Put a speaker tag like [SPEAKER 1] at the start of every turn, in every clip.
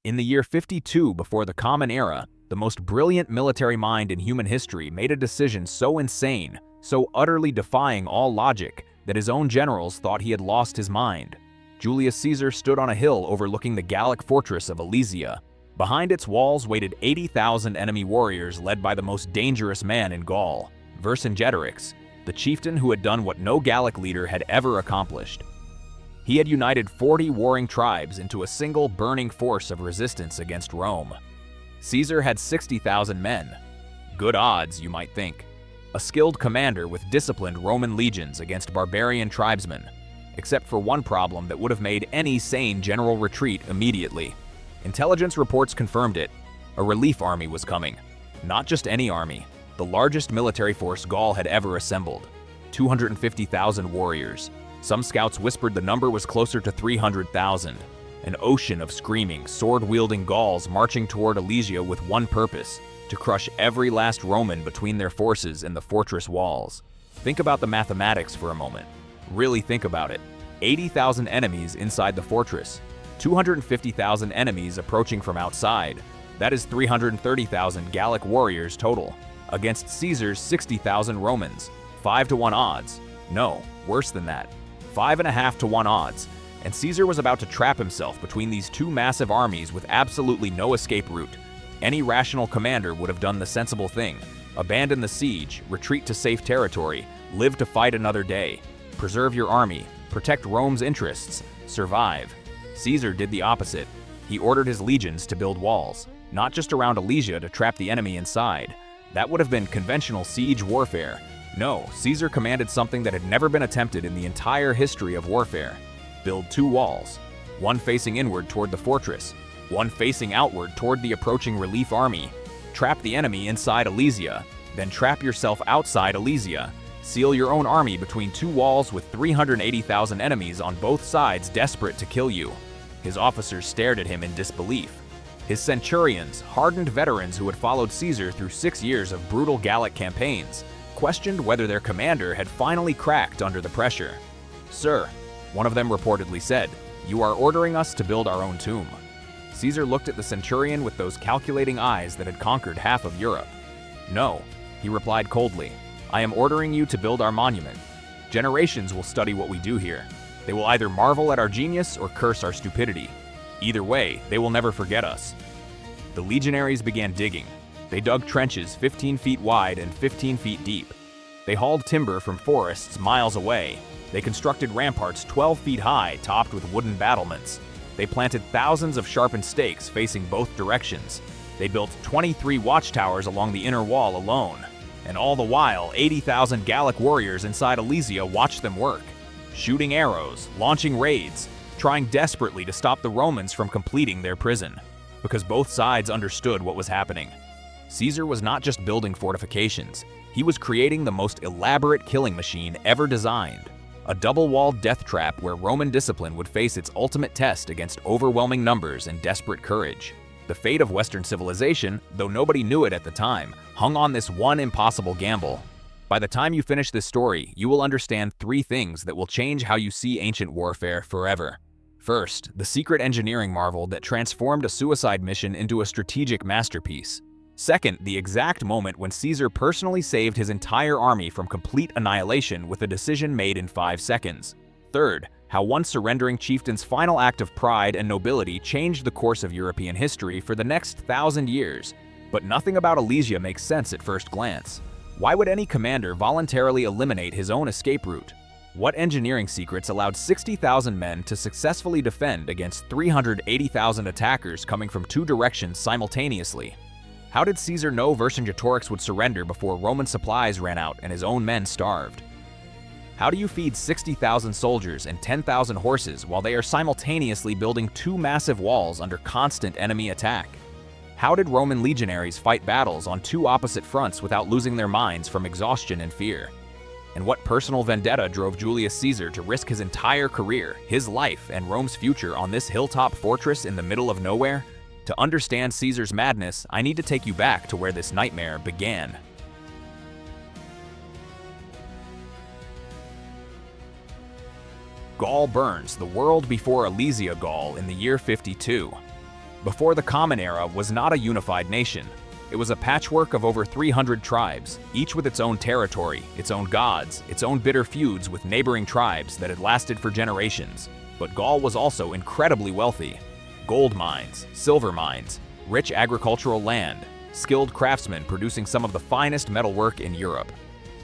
[SPEAKER 1] In the year 52 before the Common Era, the most brilliant military mind in human history made a decision so insane, so utterly defying all logic, that his own generals thought he had lost his mind. Julius Caesar stood on a hill overlooking the Gallic fortress of Alesia. Behind its walls waited 80,000 enemy warriors led by the most dangerous man in Gaul, Vercingetorix, the chieftain who had done what no Gallic leader had ever accomplished. He had united 40 warring tribes into a single burning force of resistance against Rome. Caesar had 60,000 men. Good odds, you might think. A skilled commander with disciplined Roman legions against barbarian tribesmen, except for one problem that would have made any sane general retreat immediately. Intelligence reports confirmed it. A relief army was coming. Not just any army, the largest military force Gaul had ever assembled. 250,000 warriors. Some scouts whispered the number was closer to 300,000. An ocean of screaming, sword-wielding Gauls marching toward Alesia with one purpose: to crush every last Roman between their forces and the fortress walls. Think about the mathematics for a moment. Really think about it. 80,000 enemies inside the fortress. 250,000 enemies approaching from outside. That is 330,000 Gallic warriors total, against Caesar's 60,000 Romans. 5-to-1 odds. No, worse than that. 5.5-to-1 odds, and Caesar was about to trap himself between these two massive armies with absolutely no escape route. Any rational commander would have done the sensible thing: abandon the siege, retreat to safe territory, live to fight another day, preserve your army, protect Rome's interests, survive. Caesar did the opposite. He ordered his legions to build walls, not just around Alesia to trap the enemy inside. That would have been conventional siege warfare. No, Caesar commanded something that had never been attempted in the entire history of warfare. Build 2 walls, one facing inward toward the fortress, one facing outward toward the approaching relief army. Trap the enemy inside Alesia, then trap yourself outside Alesia. Seal your own army between 2 walls with 380,000 enemies on both sides desperate to kill you. His officers stared at him in disbelief. His centurions, hardened veterans who had followed Caesar through 6 years of brutal Gallic campaigns, questioned whether their commander had finally cracked under the pressure. "Sir," one of them reportedly said, "you are ordering us to build our own tomb." Caesar looked at the centurion with those calculating eyes that had conquered half of Europe. "No," he replied coldly, "I am ordering you to build our monument. Generations will study what we do here. They will either marvel at our genius or curse our stupidity. Either way, they will never forget us." The legionaries began digging. They dug trenches 15 feet wide and 15 feet deep. They hauled timber from forests miles away. They constructed ramparts 12 feet high, topped with wooden battlements. They planted thousands of sharpened stakes facing both directions. They built 23 watchtowers along the inner wall alone. And all the while, 80,000 Gallic warriors inside Alesia watched them work, shooting arrows, launching raids, trying desperately to stop the Romans from completing their prison, because both sides understood what was happening. Caesar was not just building fortifications, he was creating the most elaborate killing machine ever designed. A double-walled death trap where Roman discipline would face its ultimate test against overwhelming numbers and desperate courage. The fate of Western civilization, though nobody knew it at the time, hung on this one impossible gamble. By the time you finish this story, you will understand 3 things that will change how you see ancient warfare forever. First, the secret engineering marvel that transformed a suicide mission into a strategic masterpiece. Second, the exact moment when Caesar personally saved his entire army from complete annihilation with a decision made in 5 seconds. Third, how one surrendering chieftain's final act of pride and nobility changed the course of European history for the next 1,000 years. But nothing about Alesia makes sense at first glance. Why would any commander voluntarily eliminate his own escape route? What engineering secrets allowed 60,000 men to successfully defend against 380,000 attackers coming from 2 directions simultaneously? How did Caesar know Vercingetorix would surrender before Roman supplies ran out and his own men starved? How do you feed 60,000 soldiers and 10,000 horses while they are simultaneously building 2 massive walls under constant enemy attack? How did Roman legionaries fight battles on 2 opposite fronts without losing their minds from exhaustion and fear? And what personal vendetta drove Julius Caesar to risk his entire career, his life, and Rome's future on this hilltop fortress in the middle of nowhere? To understand Caesar's madness, I need to take you back to where this nightmare began. Gaul burns the world before Alesia Gaul in the year 52. Before the Common Era was not a unified nation. It was a patchwork of over 300 tribes, each with its own territory, its own gods, its own bitter feuds with neighboring tribes that had lasted for generations. But Gaul was also incredibly wealthy. Gold mines, silver mines, rich agricultural land, skilled craftsmen producing some of the finest metalwork in Europe.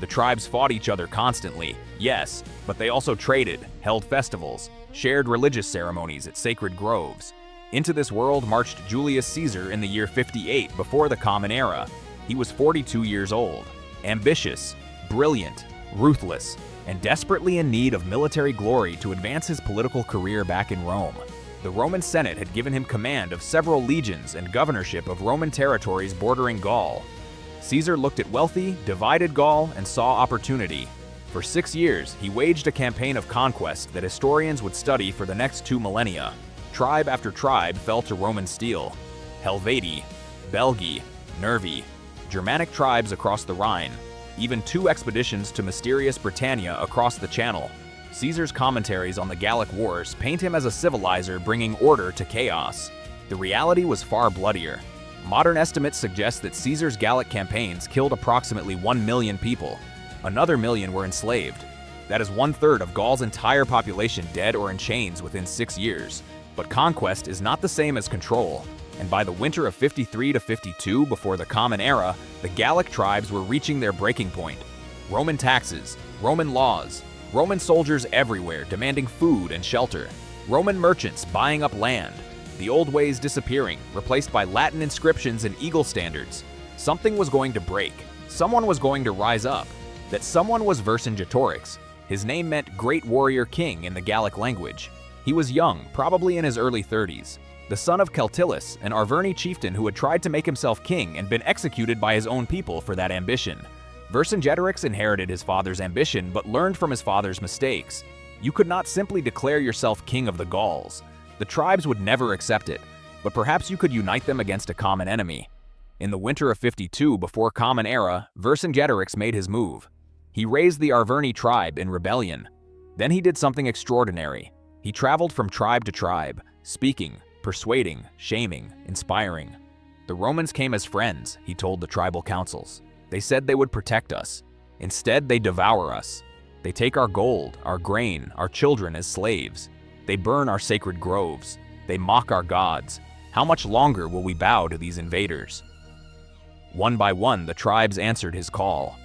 [SPEAKER 1] The tribes fought each other constantly, yes, but they also traded, held festivals, shared religious ceremonies at sacred groves. Into this world marched Julius Caesar in the year 58 before the Common Era. He was 42 years old, ambitious, brilliant, ruthless, and desperately in need of military glory to advance his political career back in Rome. The Roman Senate had given him command of several legions and governorship of Roman territories bordering Gaul. Caesar looked at wealthy, divided Gaul and saw opportunity. For 6 years, he waged a campaign of conquest that historians would study for the next 2 millennia. Tribe after tribe fell to Roman steel. Helvetii, Belgae, Nervi, Germanic tribes across the Rhine, even 2 expeditions to mysterious Britannia across the Channel. Caesar's commentaries on the Gallic Wars paint him as a civilizer bringing order to chaos. The reality was far bloodier. Modern estimates suggest that Caesar's Gallic campaigns killed approximately 1 million people. Another million were enslaved. That is 1/3 of Gaul's entire population dead or in chains within 6 years. But conquest is not the same as control, and by the winter of 53 to 52 before the Common Era, the Gallic tribes were reaching their breaking point. Roman taxes, Roman laws, Roman soldiers everywhere demanding food and shelter, Roman merchants buying up land, the old ways disappearing, replaced by Latin inscriptions and eagle standards. Something was going to break. Someone was going to rise up. That someone was Vercingetorix. His name meant Great Warrior King in the Gallic language. He was young, probably in his early 30s, the son of Celtillus, an Arverni chieftain who had tried to make himself king and been executed by his own people for that ambition. Vercingetorix inherited his father's ambition but learned from his father's mistakes. You could not simply declare yourself king of the Gauls. The tribes would never accept it, but perhaps you could unite them against a common enemy. In the winter of 52 before Common Era, Vercingetorix made his move. He raised the Arverni tribe in rebellion. Then he did something extraordinary. He traveled from tribe to tribe, speaking, persuading, shaming, inspiring. The Romans came as friends, he told the tribal councils. They said they would protect us. Instead, they devour us. They take our gold, our grain, our children as slaves. They burn our sacred groves. They mock our gods. How much longer will we bow to these invaders? One by one, the tribes answered his call.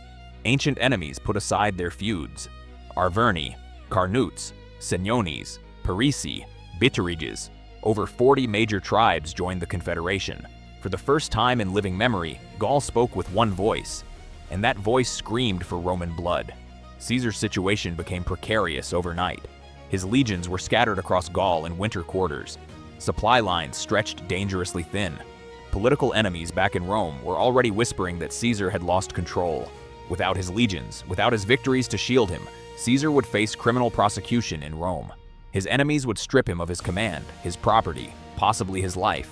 [SPEAKER 1] Ancient enemies put aside their feuds. Arverni, Carnutes, Seniones, Parisi, Bituriges. Over 40 major tribes joined the confederation. For the first time in living memory, Gaul spoke with one voice, and that voice screamed for Roman blood. Caesar's situation became precarious overnight. His legions were scattered across Gaul in winter quarters. Supply lines stretched dangerously thin. Political enemies back in Rome were already whispering that Caesar had lost control. Without his legions, without his victories to shield him, Caesar would face criminal prosecution in Rome. His enemies would strip him of his command, his property, possibly his life.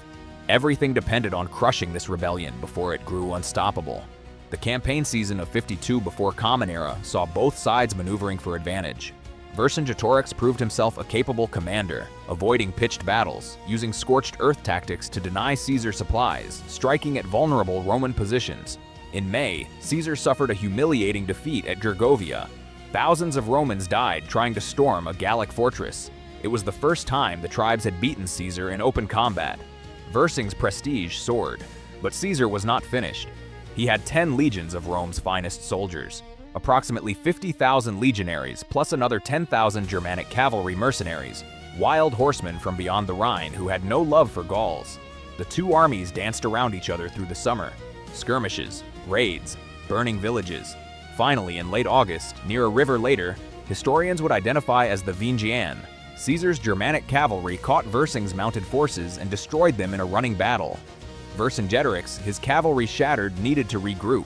[SPEAKER 1] Everything depended on crushing this rebellion before it grew unstoppable. The campaign season of 52 before Common Era saw both sides maneuvering for advantage. Vercingetorix proved himself a capable commander, avoiding pitched battles, using scorched earth tactics to deny Caesar supplies, striking at vulnerable Roman positions. In May, Caesar suffered a humiliating defeat at Gergovia. Thousands of Romans died trying to storm a Gallic fortress. It was the first time the tribes had beaten Caesar in open combat. Vercinge's prestige soared, but Caesar was not finished. He had 10 legions of Rome's finest soldiers, approximately 50,000 legionaries plus another 10,000 Germanic cavalry mercenaries, wild horsemen from beyond the Rhine who had no love for Gauls. The two armies danced around each other through the summer. Skirmishes, raids, burning villages. Finally, in late August, near a river later, historians would identify as the Vingian. Caesar's Germanic cavalry caught Vercinge's mounted forces and destroyed them in a running battle. Vercingetorix, his cavalry shattered, needed to regroup.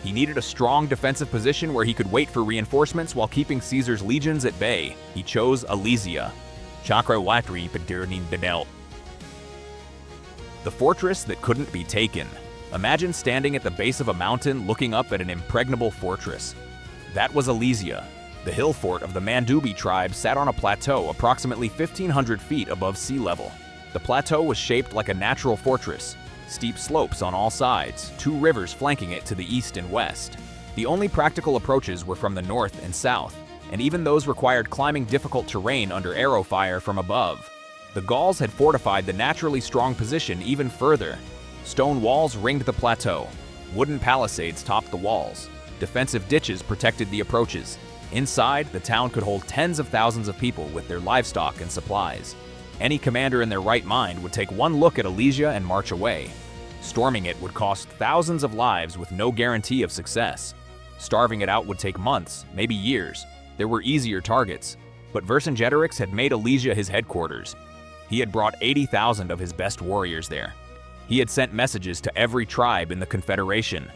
[SPEAKER 1] He needed a strong defensive position where he could wait for reinforcements while keeping Caesar's legions at bay. He chose Alesia. The fortress that couldn't be taken. Imagine standing at the base of a mountain looking up at an impregnable fortress. That was Alesia. The hill fort of the Mandubi tribe sat on a plateau approximately 1,500 feet above sea level. The plateau was shaped like a natural fortress, steep slopes on all sides, two rivers flanking it to the east and west. The only practical approaches were from the north and south, and even those required climbing difficult terrain under arrow fire from above. The Gauls had fortified the naturally strong position even further. Stone walls ringed the plateau. Wooden palisades topped the walls. Defensive ditches protected the approaches. Inside, the town could hold tens of thousands of people with their livestock and supplies. Any commander in their right mind would take one look at Alesia and march away. Storming it would cost thousands of lives with no guarantee of success. Starving it out would take months, maybe years. There were easier targets, but Vercingetorix had made Alesia his headquarters. He had brought 80,000 of his best warriors there. He had sent messages to every tribe in the Confederation.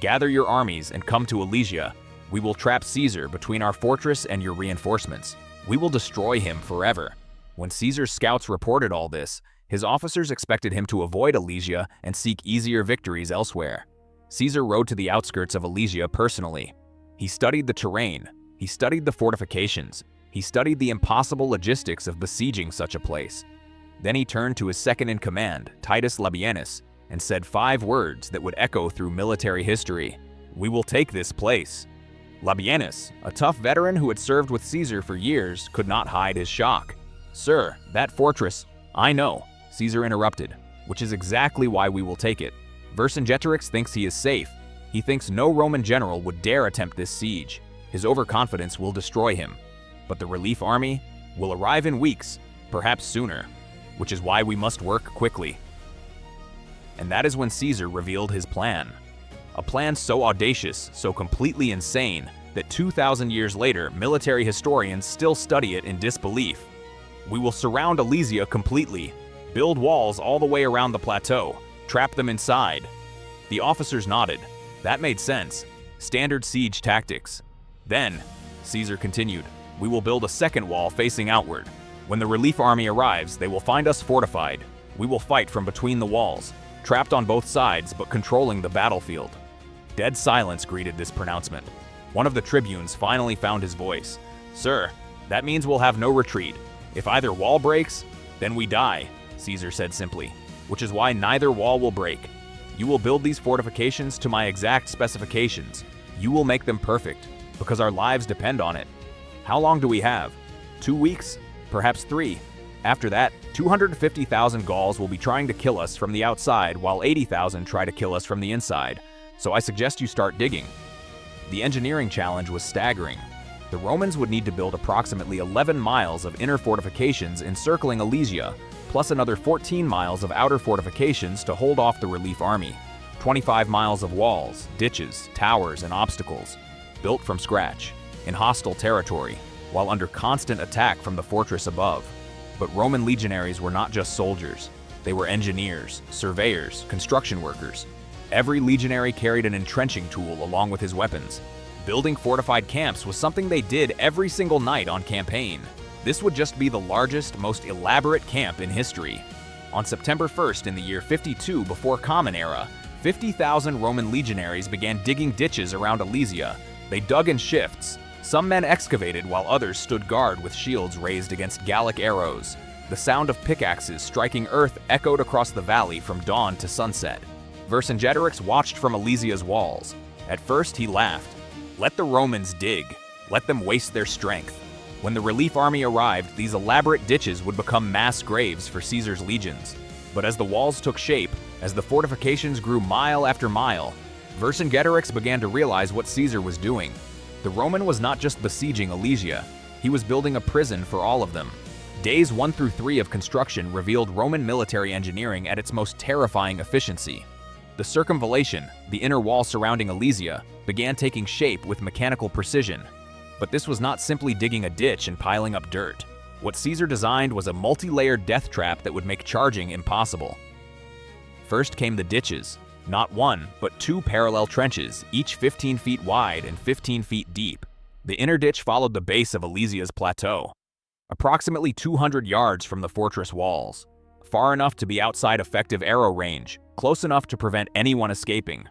[SPEAKER 1] Gather your armies and come to Alesia. We will trap Caesar between our fortress and your reinforcements. We will destroy him forever. When Caesar's scouts reported all this, his officers expected him to avoid Alesia and seek easier victories elsewhere. Caesar rode to the outskirts of Alesia personally. He studied the terrain. He studied the fortifications. He studied the impossible logistics of besieging such a place. Then he turned to his second-in-command, Titus Labienus, and said 5 words that would echo through military history. "We will take this place." Labienus, a tough veteran who had served with Caesar for years, could not hide his shock. "Sir, that fortress—" "I know," Caesar interrupted, "which is exactly why we will take it. Vercingetorix thinks he is safe. He thinks no Roman general would dare attempt this siege. His overconfidence will destroy him. But the relief army will arrive in weeks, perhaps sooner, which is why we must work quickly." And that is when Caesar revealed his plan. A plan so audacious, so completely insane, that 2,000 years later, military historians still study it in disbelief. "We will surround Alesia completely, build walls all the way around the plateau, trap them inside." The officers nodded. That made sense. Standard siege tactics. "Then," Caesar continued, "we will build a second wall facing outward. When the relief army arrives, they will find us fortified. We will fight from between the walls, trapped on both sides but controlling the battlefield." Dead silence greeted this pronouncement. One of the tribunes finally found his voice. "Sir, that means we'll have no retreat. If either wall breaks, then we die," Caesar said simply, "which is why neither wall will break. You will build these fortifications to my exact specifications. You will make them perfect, because our lives depend on it. How long do we have? 2 weeks? Perhaps 3. After that, 250,000 Gauls will be trying to kill us from the outside while 80,000 try to kill us from the inside. So I suggest you start digging." The engineering challenge was staggering. The Romans would need to build approximately 11 miles of inner fortifications encircling Alesia, plus another 14 miles of outer fortifications to hold off the relief army. 25 miles of walls, ditches, towers, and obstacles, built from scratch, in hostile territory, while under constant attack from the fortress above. But Roman legionaries were not just soldiers. They were engineers, surveyors, construction workers. Every legionary carried an entrenching tool along with his weapons. Building fortified camps was something they did every single night on campaign. This would just be the largest, most elaborate camp in history. On September 1st in the year 52 before Common Era, 50,000 Roman legionaries began digging ditches around Alesia. They dug in shifts. Some men excavated while others stood guard with shields raised against Gallic arrows. The sound of pickaxes striking earth echoed across the valley from dawn to sunset. Vercingetorix watched from Alesia's walls. At first he laughed. Let the Romans dig. Let them waste their strength. When the relief army arrived, these elaborate ditches would become mass graves for Caesar's legions. But as the walls took shape, as the fortifications grew mile after mile, Vercingetorix began to realize what Caesar was doing. The Roman was not just besieging Alesia, he was building a prison for all of them. Days 1 through 3 of construction revealed Roman military engineering at its most terrifying efficiency. The circumvallation, the inner wall surrounding Alesia, began taking shape with mechanical precision. But this was not simply digging a ditch and piling up dirt. What Caesar designed was a multi-layered death trap that would make charging impossible. First came the ditches. Not 1, but 2 parallel trenches, each 15 feet wide and 15 feet deep. The inner ditch followed the base of Alesia's plateau, approximately 200 yards from the fortress walls, far enough to be outside effective arrow range, close enough to prevent anyone escaping.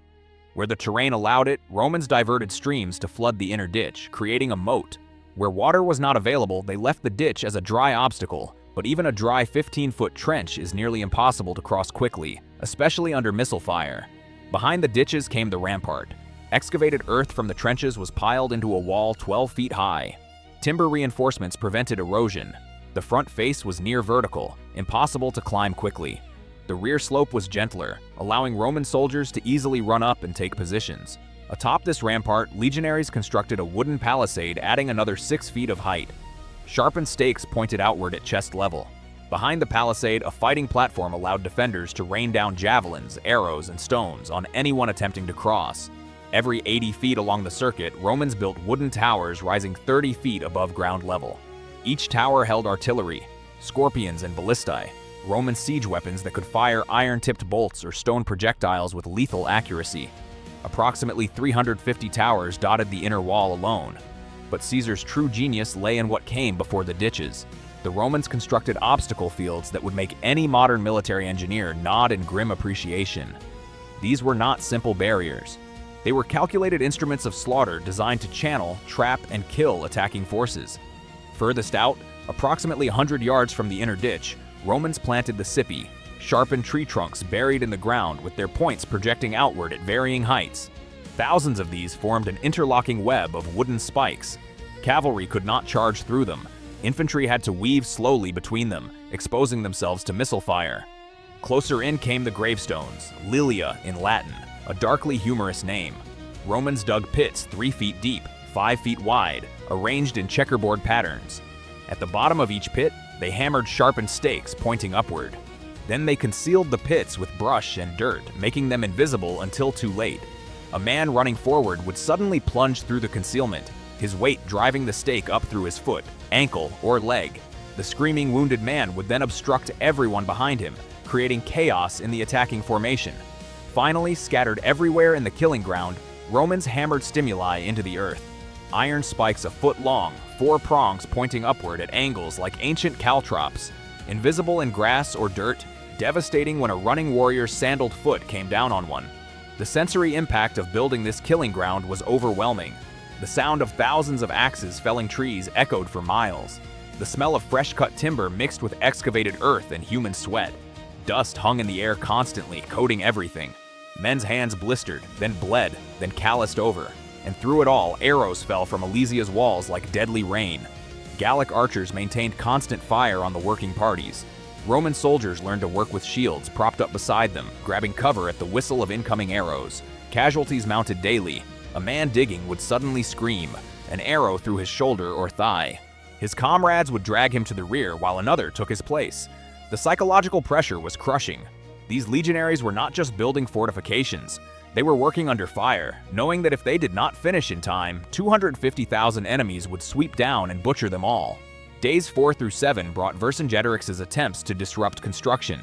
[SPEAKER 1] Where the terrain allowed it, Romans diverted streams to flood the inner ditch, creating a moat. Where water was not available, they left the ditch as a dry obstacle, but even a dry 15-foot trench is nearly impossible to cross quickly, especially under missile fire. Behind the ditches came the rampart. Excavated earth from the trenches was piled into a wall 12 feet high. Timber reinforcements prevented erosion. The front face was near vertical, impossible to climb quickly. The rear slope was gentler, allowing Roman soldiers to easily run up and take positions. Atop this rampart, legionaries constructed a wooden palisade adding another 6 feet of height. Sharpened stakes pointed outward at chest level. Behind the palisade, a fighting platform allowed defenders to rain down javelins, arrows, and stones on anyone attempting to cross. Every 80 feet along the circuit, Romans built wooden towers rising 30 feet above ground level. Each tower held artillery, scorpions and ballistae, Roman siege weapons that could fire iron-tipped bolts or stone projectiles with lethal accuracy. Approximately 350 towers dotted the inner wall alone. But Caesar's true genius lay in what came before the ditches. The Romans constructed obstacle fields that would make any modern military engineer nod in grim appreciation. These were not simple barriers. They were calculated instruments of slaughter designed to channel, trap, and kill attacking forces. Furthest out, approximately 100 yards from the inner ditch, Romans planted the cipi, sharpened tree trunks buried in the ground with their points projecting outward at varying heights. Thousands of these formed an interlocking web of wooden spikes. Cavalry could not charge through them. Infantry had to weave slowly between them, exposing themselves to missile fire. Closer in came the gravestones, lilia in Latin, a darkly humorous name. Romans dug pits 3 feet deep, 5 feet wide, arranged in checkerboard patterns. At the bottom of each pit, they hammered sharpened stakes pointing upward. Then they concealed the pits with brush and dirt, making them invisible until too late. A man running forward would suddenly plunge through the concealment, his weight driving the stake up through his foot, ankle, or leg. The screaming wounded man would then obstruct everyone behind him, creating chaos in the attacking formation. Finally, scattered everywhere in the killing ground, Romans hammered stimuli into the earth. Iron spikes a foot long, 4 prongs pointing upward at angles like ancient caltrops. Invisible in grass or dirt, devastating when a running warrior's sandaled foot came down on one. The sensory impact of building this killing ground was overwhelming. The sound of thousands of axes felling trees echoed for miles. The smell of fresh-cut timber mixed with excavated earth and human sweat. Dust hung in the air constantly, coating everything. Men's hands blistered, then bled, then calloused over. And through it all, arrows fell from Alesia's walls like deadly rain. Gallic archers maintained constant fire on the working parties. Roman soldiers learned to work with shields propped up beside them, grabbing cover at the whistle of incoming arrows. Casualties mounted daily. A man digging would suddenly scream, an arrow through his shoulder or thigh. His comrades would drag him to the rear while another took his place. The psychological pressure was crushing. These legionaries were not just building fortifications. They were working under fire, knowing that if they did not finish in time, 250,000 enemies would sweep down and butcher them all. Days 4 through 7 brought Vercingetorix's attempts to disrupt construction.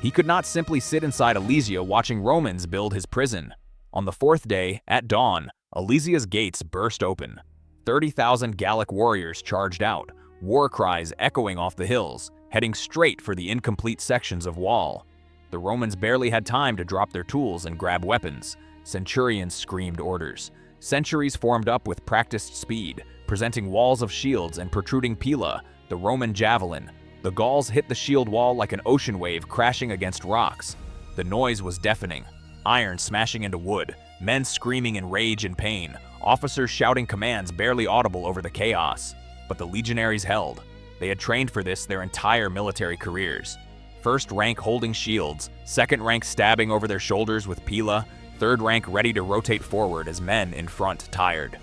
[SPEAKER 1] He could not simply sit inside Alesia watching Romans build his prison. On the 4th day, at dawn, Alesia's gates burst open. 30,000 Gallic warriors charged out, war cries echoing off the hills, heading straight for the incomplete sections of wall. The Romans barely had time to drop their tools and grab weapons. Centurions screamed orders. Centuries formed up with practiced speed, presenting walls of shields and protruding pila, the Roman javelin. The Gauls hit the shield wall like an ocean wave crashing against rocks. The noise was deafening. Iron smashing into wood, men screaming in rage and pain, officers shouting commands barely audible over the chaos. But the legionaries held. They had trained for this their entire military careers. First rank holding shields, second rank stabbing over their shoulders with pila, third rank ready to rotate forward as men in front tired.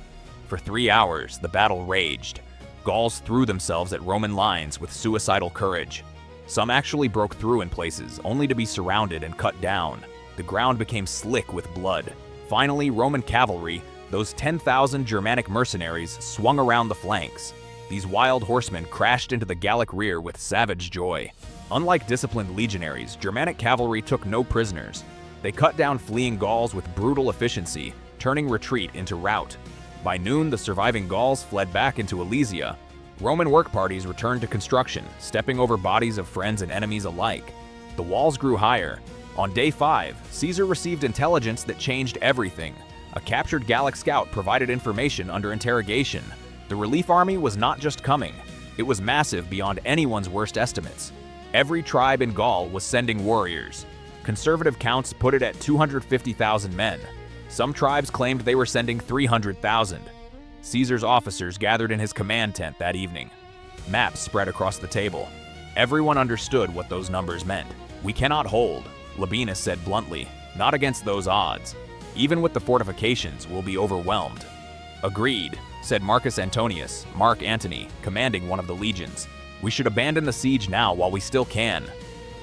[SPEAKER 1] For 3 hours, the battle raged. Gauls threw themselves at Roman lines with suicidal courage. Some actually broke through in places, only to be surrounded and cut down. The ground became slick with blood. Finally, Roman cavalry, those 10,000 Germanic mercenaries, swung around the flanks. These wild horsemen crashed into the Gallic rear with savage joy. Unlike disciplined legionaries, Germanic cavalry took no prisoners. They cut down fleeing Gauls with brutal efficiency, turning retreat into rout. By noon, the surviving Gauls fled back into Alesia. Roman work parties returned to construction, stepping over bodies of friends and enemies alike. The walls grew higher. On day 5, Caesar received intelligence that changed everything. A captured Gallic scout provided information under interrogation. The relief army was not just coming. It was massive beyond anyone's worst estimates. Every tribe in Gaul was sending warriors. Conservative counts put it at 250,000 men. Some tribes claimed they were sending 300,000. Caesar's officers gathered in his command tent that evening. Maps spread across the table. Everyone understood what those numbers meant. "We cannot hold," Labienus said bluntly, "not against those odds. Even with the fortifications, we'll be overwhelmed." "Agreed," said Marcus Antonius, Mark Antony, commanding one of the legions. "We should abandon the siege now while we still can."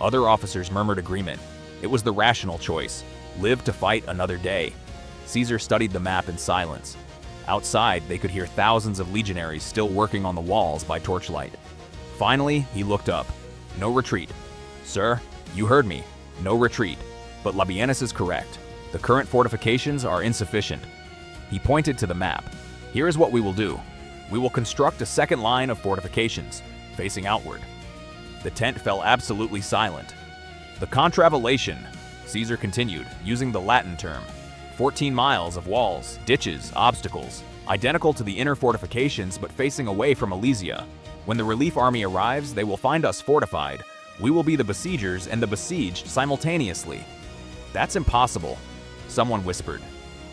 [SPEAKER 1] Other officers murmured agreement. It was the rational choice. Live to fight another day. Caesar studied the map in silence. Outside, they could hear thousands of legionaries still working on the walls by torchlight. Finally, he looked up. "No retreat." "Sir, you heard me. No retreat. But Labienus is correct. The current fortifications are insufficient." He pointed to the map. "Here is what we will do. We will construct a second line of fortifications, facing outward." The tent fell absolutely silent. "The contravallation," Caesar continued, using the Latin term. 14 miles of walls, ditches, obstacles, identical to the inner fortifications but facing away from Alesia. When the relief army arrives, they will find us fortified. We will be the besiegers and the besieged simultaneously. "That's impossible," someone whispered.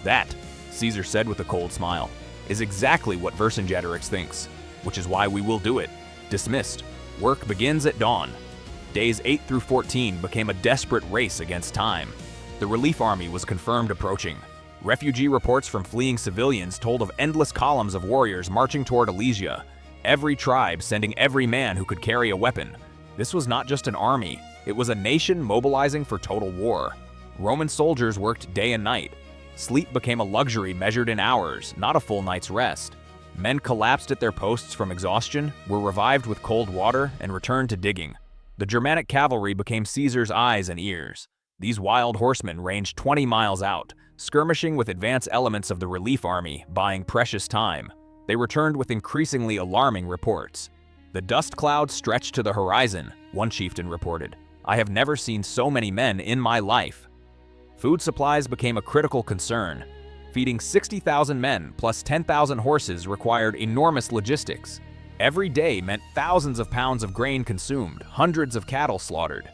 [SPEAKER 1] "That," Caesar said with a cold smile, "is exactly what Vercingetorix thinks, which is why we will do it. Dismissed. Work begins at dawn." Days 8 through 14 became a desperate race against time. The relief army was confirmed approaching. Refugee reports from fleeing civilians told of endless columns of warriors marching toward Alesia, every tribe sending every man who could carry a weapon. This was not just an army, it was a nation mobilizing for total war. Roman soldiers worked day and night. Sleep became a luxury measured in hours, not a full night's rest. Men collapsed at their posts from exhaustion, were revived with cold water, and returned to digging. The Germanic cavalry became Caesar's eyes and ears. These wild horsemen ranged 20 miles out, skirmishing with advance elements of the relief army, buying precious time. They returned with increasingly alarming reports. "The dust cloud stretched to the horizon," one chieftain reported. "I have never seen so many men in my life." Food supplies became a critical concern. Feeding 60,000 men plus 10,000 horses required enormous logistics. Every day meant thousands of pounds of grain consumed, hundreds of cattle slaughtered.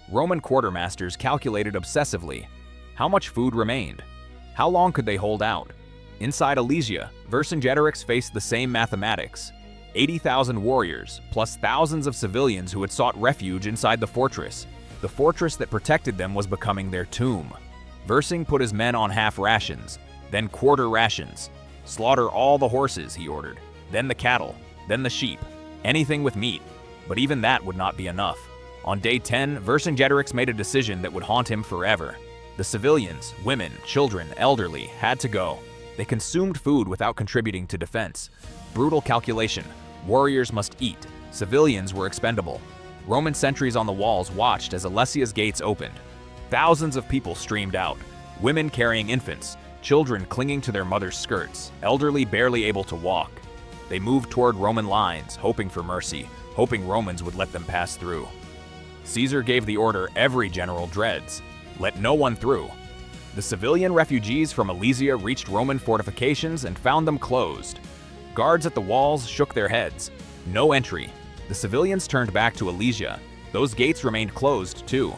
[SPEAKER 1] Roman quartermasters calculated obsessively. How much food remained? How long could they hold out? Inside Alesia, Vercingetorix faced the same mathematics. 80,000 warriors, plus thousands of civilians who had sought refuge inside the fortress. The fortress that protected them was becoming their tomb. Vercing put his men on half rations, then quarter rations. "Slaughter all the horses," he ordered. "Then the cattle, then the sheep, anything with meat." But even that would not be enough. On day 10, Vercingetorix made a decision that would haunt him forever. The civilians, women, children, elderly, had to go. They consumed food without contributing to defense. Brutal calculation. Warriors must eat. Civilians were expendable. Roman sentries on the walls watched as Alesia's gates opened. Thousands of people streamed out. Women carrying infants, children clinging to their mothers' skirts, elderly barely able to walk. They moved toward Roman lines, hoping for mercy, hoping Romans would let them pass through. Caesar gave the order every general dreads: let no one through. The civilian refugees from Alesia reached Roman fortifications and found them closed. Guards at the walls shook their heads. No entry. The civilians turned back to Alesia. Those gates remained closed too.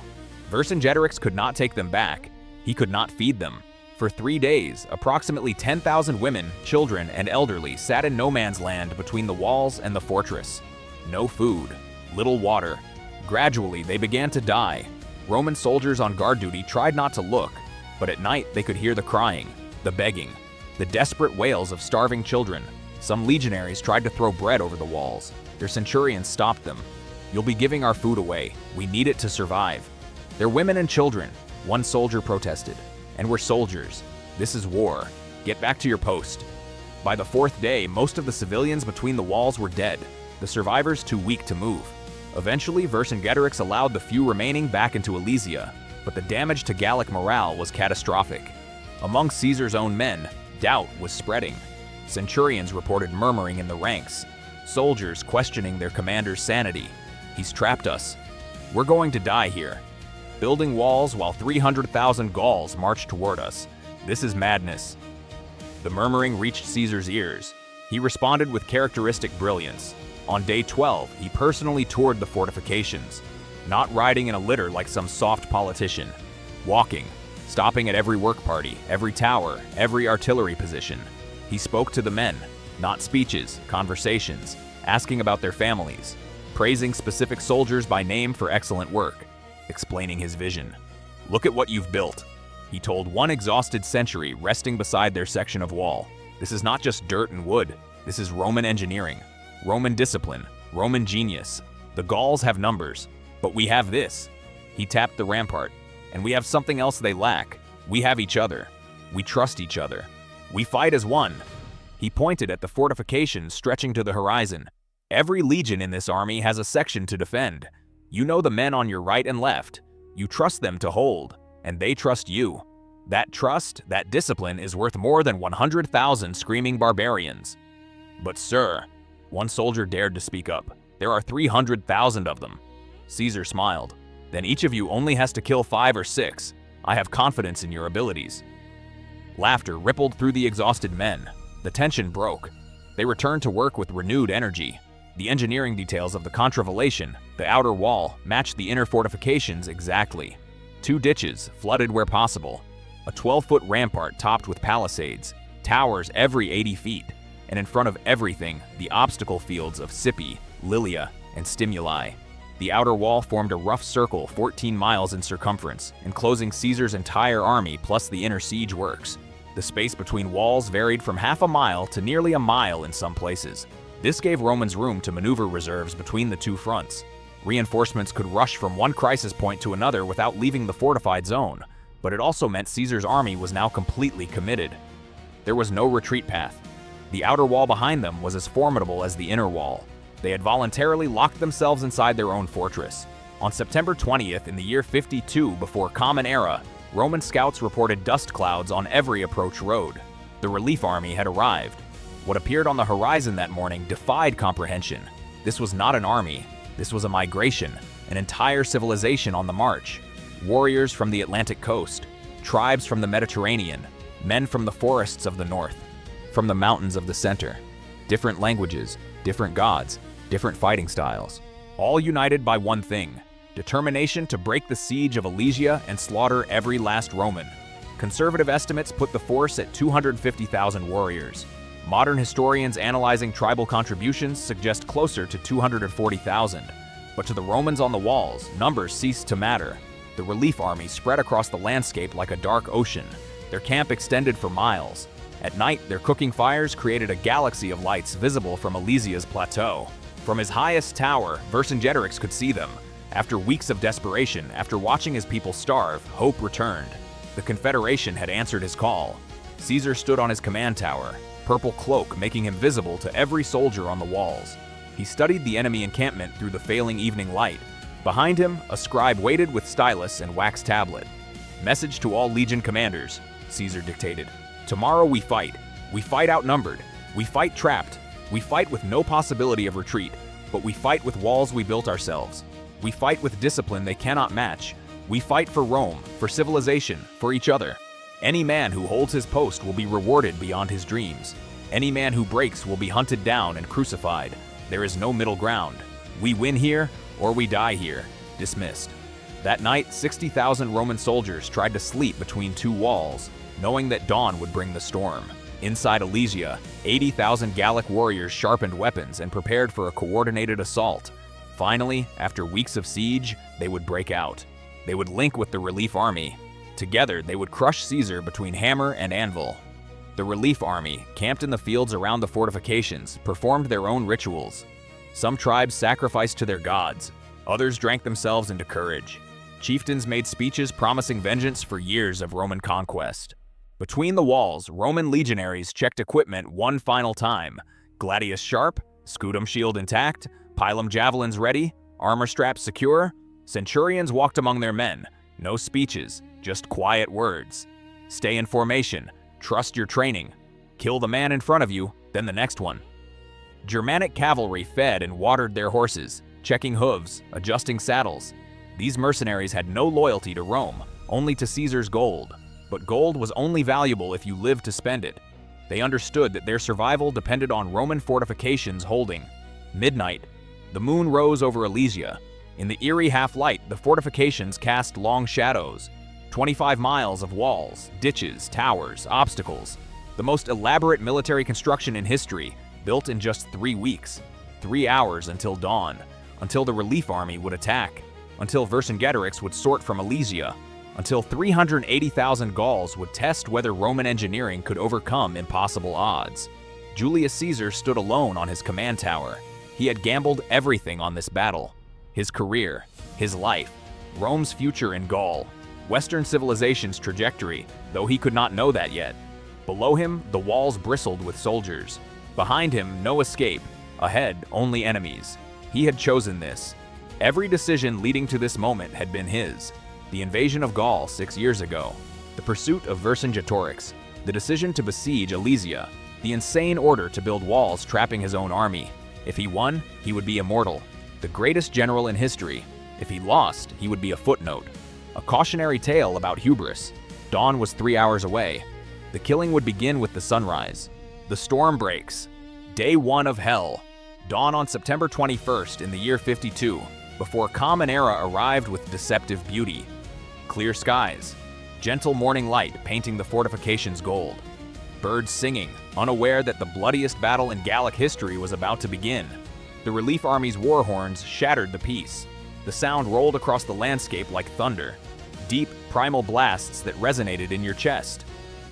[SPEAKER 1] Vercingetorix could not take them back. He could not feed them. For 3 days, approximately 10,000 women, children, and elderly sat in no man's land between the walls and the fortress. No food, little water. Gradually, they began to die. Roman soldiers on guard duty tried not to look, but at night they could hear the crying, the begging, the desperate wails of starving children. Some legionaries tried to throw bread over the walls. Their centurions stopped them. "You'll be giving our food away. We need it to survive." "They're women and children," one soldier protested. "And we're soldiers. This is war. Get back to your post." By the 4th day, most of the civilians between the walls were dead, the survivors too weak to move. Eventually, Vercingetorix allowed the few remaining back into Alesia, but the damage to Gallic morale was catastrophic. Among Caesar's own men, doubt was spreading. Centurions reported murmuring in the ranks, soldiers questioning their commander's sanity. "He's trapped us. We're going to die here. Building walls while 300,000 Gauls march toward us. This is madness." The murmuring reached Caesar's ears. He responded with characteristic brilliance. On day 12, he personally toured the fortifications, not riding in a litter like some soft politician, walking, stopping at every work party, every tower, every artillery position. He spoke to the men, not speeches, conversations, asking about their families, praising specific soldiers by name for excellent work, explaining his vision. "Look at what you've built," he told one exhausted century resting beside their section of wall. "This is not just dirt and wood. This is Roman engineering, Roman discipline, Roman genius. The Gauls have numbers, but we have this." He tapped the rampart. "And we have something else they lack. We have each other. We trust each other. We fight as one." He pointed at the fortifications stretching to the horizon. "Every legion in this army has a section to defend. You know the men on your right and left. You trust them to hold, and they trust you. That trust, that discipline is worth more than 100,000 screaming barbarians." "But sir," one soldier dared to speak up, "there are 300,000 of them." Caesar smiled. "Then each of you only has to kill 5 or 6. I have confidence in your abilities." Laughter rippled through the exhausted men. The tension broke. They returned to work with renewed energy. The engineering details of the contravallation, the outer wall, matched the inner fortifications exactly. 2 ditches, flooded where possible. A 12-foot rampart topped with palisades, towers every 80 feet, and in front of everything, the obstacle fields of Sippi, Lilia, and Stimuli. The outer wall formed a rough circle 14 miles in circumference, enclosing Caesar's entire army plus the inner siege works. The space between walls varied from half a mile to nearly a mile in some places. This gave Romans room to maneuver reserves between the 2 fronts. Reinforcements could rush from one crisis point to another without leaving the fortified zone, but it also meant Caesar's army was now completely committed. There was no retreat path. The outer wall behind them was as formidable as the inner wall. They had voluntarily locked themselves inside their own fortress. On September 20th in the year 52 before Common Era, Roman scouts reported dust clouds on every approach road. The relief army had arrived. What appeared on the horizon that morning defied comprehension. This was not an army. This was a migration, an entire civilization on the march. Warriors from the Atlantic coast, tribes from the Mediterranean, men from the forests of the north, from the mountains of the center. Different languages, different gods, different fighting styles, all united by one thing: determination to break the siege of Alesia and slaughter every last Roman. Conservative estimates put the force at 250,000 warriors. Modern historians analyzing tribal contributions suggest closer to 240,000. But to the Romans on the walls, numbers ceased to matter. The relief army spread across the landscape like a dark ocean. Their camp extended for miles. At night, their cooking fires created a galaxy of lights visible from Alesia's plateau. From his highest tower, Vercingetorix could see them. After weeks of desperation, after watching his people starve, hope returned. The Confederation had answered his call. Caesar stood on his command tower, purple cloak making him visible to every soldier on the walls. He studied the enemy encampment through the failing evening light. Behind him, a scribe waited with stylus and wax tablet. "Message to all legion commanders," Caesar dictated. "Tomorrow we fight. We fight outnumbered. We fight trapped. We fight with no possibility of retreat, but we fight with walls we built ourselves. We fight with discipline they cannot match. We fight for Rome, for civilization, for each other. Any man who holds his post will be rewarded beyond his dreams. Any man who breaks will be hunted down and crucified. There is no middle ground. We win here, or we die here." Dismissed. That night, 60,000 Roman soldiers tried to sleep between 2 walls, knowing that dawn would bring the storm. Inside Alesia, 80,000 Gallic warriors sharpened weapons and prepared for a coordinated assault. Finally, after weeks of siege, they would break out. They would link with the relief army. Together, they would crush Caesar between hammer and anvil. The relief army, camped in the fields around the fortifications, performed their own rituals. Some tribes sacrificed to their gods. Others drank themselves into courage. Chieftains made speeches promising vengeance for years of Roman conquest. Between the walls, Roman legionaries checked equipment one final time. Gladius sharp, scutum shield intact, pilum javelins ready, armor straps secure. Centurions walked among their men. No speeches, just quiet words. Stay in formation, trust your training. Kill the man in front of you, then the next one. Germanic cavalry fed and watered their horses, checking hooves, adjusting saddles. These mercenaries had no loyalty to Rome, only to Caesar's gold. But gold was only valuable if you lived to spend it. They understood that their survival depended on Roman fortifications holding. Midnight. The moon rose over Alesia. In the eerie half-light, the fortifications cast long shadows. 25 miles of walls, ditches, towers, obstacles. The most elaborate military construction in history, built in just 3 weeks. 3 hours until dawn, until the relief army would attack, until Vercingetorix would sort from Alesia, until 380,000 Gauls would test whether Roman engineering could overcome impossible odds. Julius Caesar stood alone on his command tower. He had gambled everything on this battle. His career, his life, Rome's future in Gaul, Western civilization's trajectory, though he could not know that yet. Below him, the walls bristled with soldiers. Behind him, no escape. Ahead, only enemies. He had chosen this. Every decision leading to this moment had been his. The invasion of Gaul 6 years ago, the pursuit of Vercingetorix, the decision to besiege Alesia, the insane order to build walls trapping his own army. If he won, he would be immortal, the greatest general in history. If he lost, he would be a footnote, a cautionary tale about hubris. Dawn was 3 hours away. The killing would begin with the sunrise. The storm breaks. Day 1 of hell. Dawn on September 21st in the year 52, before Common Era arrived with deceptive beauty. Clear skies. Gentle morning light painting the fortifications gold. Birds singing, unaware that the bloodiest battle in Gallic history was about to begin. The relief army's war horns shattered the peace. The sound rolled across the landscape like thunder. Deep, primal blasts that resonated in your chest.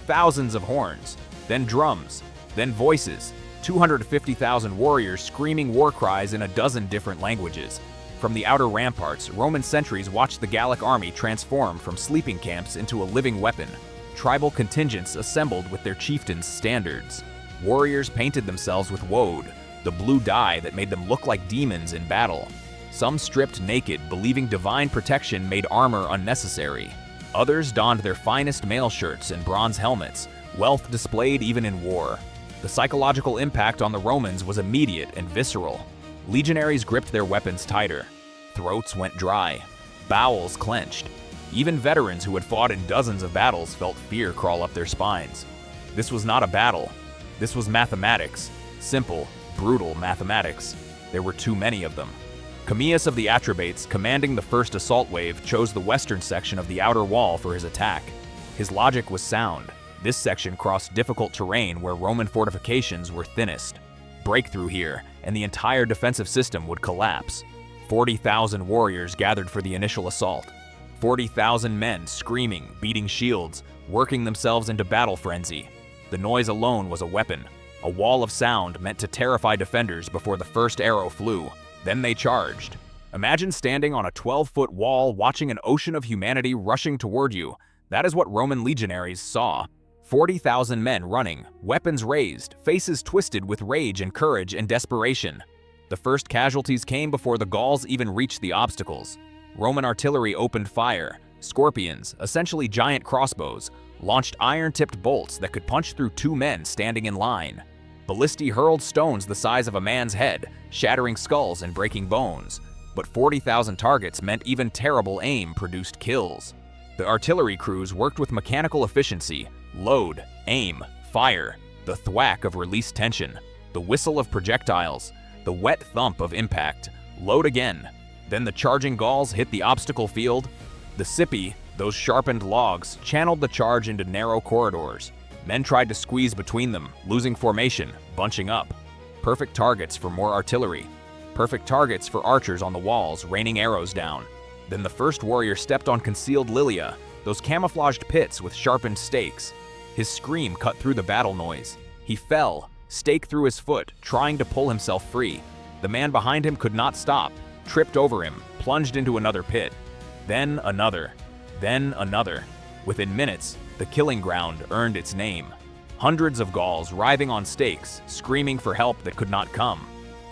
[SPEAKER 1] Thousands of horns, then drums, then voices. 250,000 warriors screaming war cries in a dozen different languages. From the outer ramparts, Roman sentries watched the Gallic army transform from sleeping camps into a living weapon. Tribal contingents assembled with their chieftains' standards. Warriors painted themselves with woad, the blue dye that made them look like demons in battle. Some stripped naked, believing divine protection made armor unnecessary. Others donned their finest mail shirts and bronze helmets, wealth displayed even in war. The psychological impact on the Romans was immediate and visceral. Legionaries gripped their weapons tighter. Throats went dry. Bowels clenched. Even veterans who had fought in dozens of battles felt fear crawl up their spines. This was not a battle. This was mathematics. Simple, brutal mathematics. There were too many of them. Commius of the Atrebates, commanding the first assault wave, chose the western section of the outer wall for his attack. His logic was sound. This section crossed difficult terrain where Roman fortifications were thinnest. Breakthrough here, and the entire defensive system would collapse. 40,000 warriors gathered for the initial assault. 40,000 men screaming, beating shields, working themselves into battle frenzy. The noise alone was a weapon, a wall of sound meant to terrify defenders before the first arrow flew. Then they charged. Imagine standing on a 12-foot wall watching an ocean of humanity rushing toward you. That is what Roman legionaries saw. 40,000 men running, weapons raised, faces twisted with rage and courage and desperation. The first casualties came before the Gauls even reached the obstacles. Roman artillery opened fire. Scorpions, essentially giant crossbows, launched iron-tipped bolts that could punch through 2 men standing in line. Ballistae hurled stones the size of a man's head, shattering skulls and breaking bones. But 40,000 targets meant even terrible aim produced kills. The artillery crews worked with mechanical efficiency. Load, aim, fire, the thwack of released tension, the whistle of projectiles, the wet thump of impact. Load again. Then the charging Gauls hit the obstacle field. The Scipi, those sharpened logs, channeled the charge into narrow corridors. Men tried to squeeze between them, losing formation, bunching up. Perfect targets for more artillery. Perfect targets for archers on the walls, raining arrows down. Then the first warrior stepped on concealed lilia, those camouflaged pits with sharpened stakes. His scream cut through the battle noise. He fell, stake through his foot, trying to pull himself free. The man behind him could not stop, tripped over him, plunged into another pit. Then another. Then another. Within minutes, the killing ground earned its name. Hundreds of Gauls writhing on stakes, screaming for help that could not come.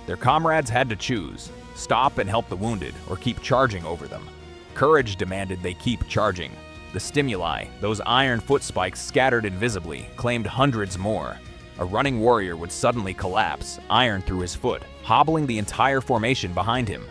[SPEAKER 1] Their comrades had to choose, stop and help the wounded, or keep charging over them. Courage demanded they keep charging. The stimuli, those iron foot spikes scattered invisibly, claimed hundreds more. A running warrior would suddenly collapse, iron through his foot, hobbling the entire formation behind him.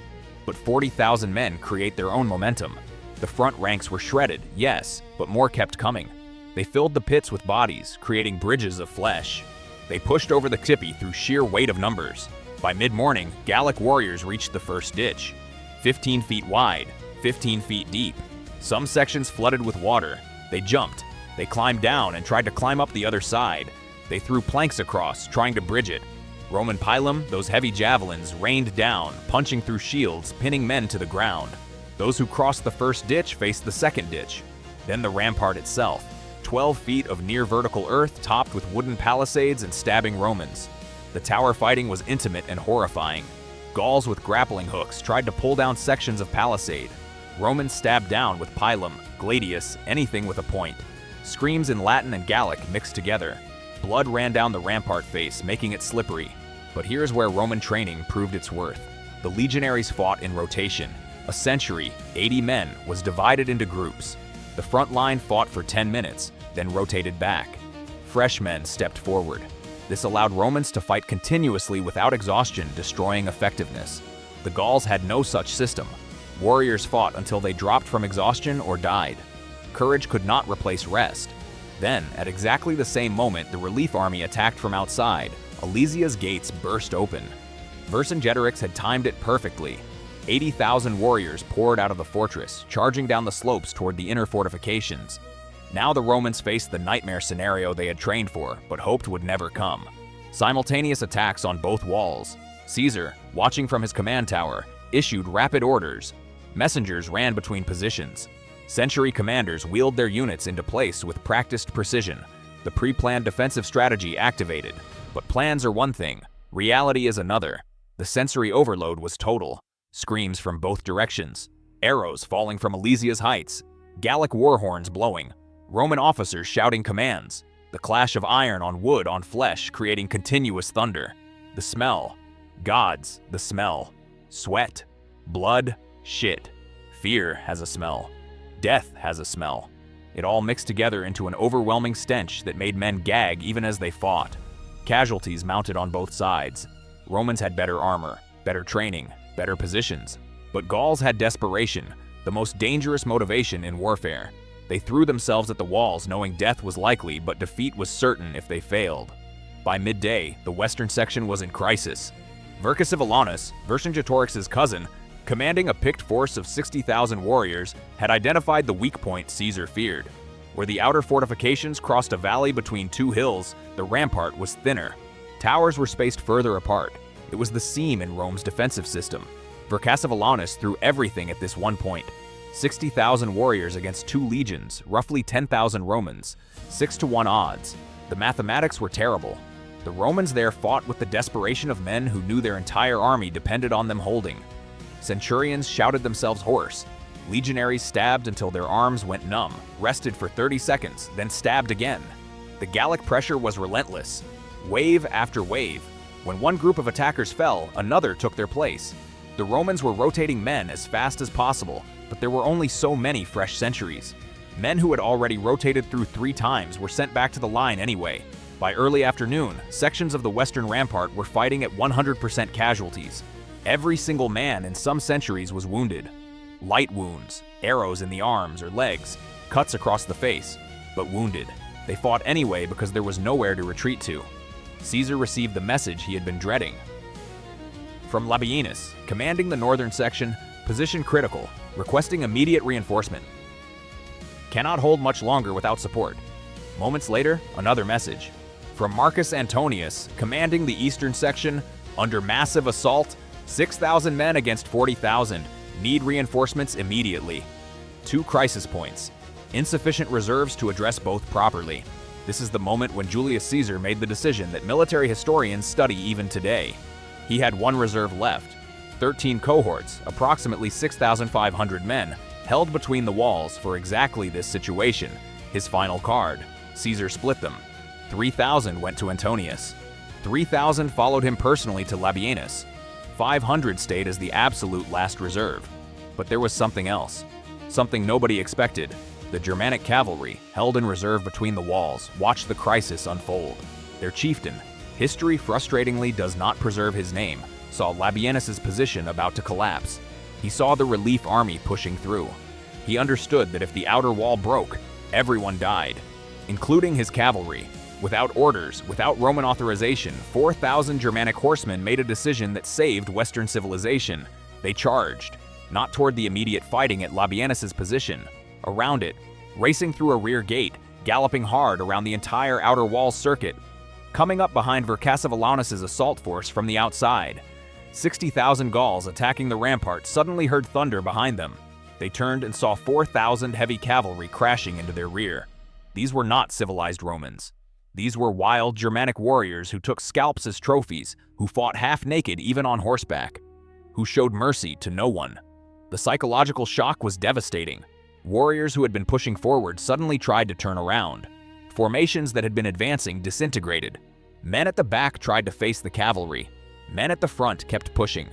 [SPEAKER 1] But 40,000 men create their own momentum. The front ranks were shredded, yes, but more kept coming. They filled the pits with bodies, creating bridges of flesh. They pushed over the Scipi through sheer weight of numbers. By mid-morning, Gallic warriors reached the first ditch. 15 feet wide, 15 feet deep. Some sections flooded with water. They jumped. They climbed down and tried to climb up the other side. They threw planks across, trying to bridge it. Roman pilum, those heavy javelins, rained down, punching through shields, pinning men to the ground. Those who crossed the first ditch faced the second ditch. Then the rampart itself. 12 feet of near-vertical earth topped with wooden palisades and stabbing Romans. The tower fighting was intimate and horrifying. Gauls with grappling hooks tried to pull down sections of palisade. Romans stabbed down with pilum, gladius, anything with a point. Screams in Latin and Gallic mixed together. Blood ran down the rampart face, making it slippery. But here's where Roman training proved its worth. The legionaries fought in rotation. A century, 80 men, was divided into groups. The front line fought for 10 minutes, then rotated back. Fresh men stepped forward. This allowed Romans to fight continuously without exhaustion, destroying effectiveness. The Gauls had no such system. Warriors fought until they dropped from exhaustion or died. Courage could not replace rest. Then, at exactly the same moment, the relief army attacked from outside. Alesia's gates burst open. Vercingetorix had timed it perfectly. 80,000 warriors poured out of the fortress, charging down the slopes toward the inner fortifications. Now the Romans faced the nightmare scenario they had trained for, but hoped would never come. Simultaneous attacks on both walls. Caesar, watching from his command tower, issued rapid orders. Messengers ran between positions. Century commanders wheeled their units into place with practiced precision. The pre-planned defensive strategy activated. But plans are one thing, reality is another. The sensory overload was total. Screams from both directions. Arrows falling from Alesia's heights. Gallic war horns blowing. Roman officers shouting commands. The clash of iron on wood on flesh creating continuous thunder. The smell. Gods, the smell. Sweat. Blood. Shit. Fear has a smell. Death has a smell. It all mixed together into an overwhelming stench that made men gag even as they fought. Casualties mounted on both sides. Romans had better armor, better training, better positions. But Gauls had desperation, the most dangerous motivation in warfare. They threw themselves at the walls knowing death was likely, but defeat was certain if they failed. By midday, the western section was in crisis. Vercingetorix, Vercingetorix's cousin, commanding a picked force of 60,000 warriors, had identified the weak point Caesar feared. Where the outer fortifications crossed a valley between two hills, the rampart was thinner. Towers were spaced further apart. It was the seam in Rome's defensive system. Vercingetorix threw everything at this one point. 60,000 warriors against 2 legions, roughly 10,000 Romans, 6-to-1 odds. The mathematics were terrible. The Romans there fought with the desperation of men who knew their entire army depended on them holding. Centurions shouted themselves hoarse. Legionaries stabbed until their arms went numb, rested for 30 seconds, then stabbed again. The Gallic pressure was relentless. Wave after wave. When one group of attackers fell, another took their place. The Romans were rotating men as fast as possible, but there were only so many fresh centuries. Men who had already rotated through 3 times were sent back to the line anyway. By early afternoon, sections of the western rampart were fighting at 100% casualties. Every single man in some centuries was wounded. Light wounds, arrows in the arms or legs, cuts across the face, but wounded. They fought anyway because there was nowhere to retreat to. Caesar received the message he had been dreading. From Labienus, commanding the northern section, position critical, requesting immediate reinforcement. Cannot hold much longer without support. Moments later, another message. From Marcus Antonius, commanding the eastern section, under massive assault, 6,000 men against 40,000, need reinforcements immediately. 2 crisis points. Insufficient reserves to address both properly. This is the moment when Julius Caesar made the decision that military historians study even today. He had 1 reserve left. 13 cohorts, approximately 6,500 men, held between the walls for exactly this situation. His final card. Caesar split them. 3,000 went to Antonius. 3,000 followed him personally to Labienus. 500 stayed as the absolute last reserve. But there was something else. Something nobody expected. The Germanic cavalry, held in reserve between the walls, watched the crisis unfold. Their chieftain, history frustratingly does not preserve his name, saw Labienus's position about to collapse. He saw the relief army pushing through. He understood that if the outer wall broke, everyone died, including his cavalry. Without orders, without Roman authorization, 4,000 Germanic horsemen made a decision that saved Western civilization. They charged, not toward the immediate fighting at Labienus's position, around it, racing through a rear gate, galloping hard around the entire outer wall circuit, coming up behind Vercassivellaunus's assault force from the outside. 60,000 Gauls attacking the rampart suddenly heard thunder behind them. They turned and saw 4,000 heavy cavalry crashing into their rear. These were not civilized Romans. These were wild Germanic warriors who took scalps as trophies, who fought half-naked even on horseback, who showed mercy to no one. The psychological shock was devastating. Warriors who had been pushing forward suddenly tried to turn around. Formations that had been advancing disintegrated. Men at the back tried to face the cavalry. Men at the front kept pushing.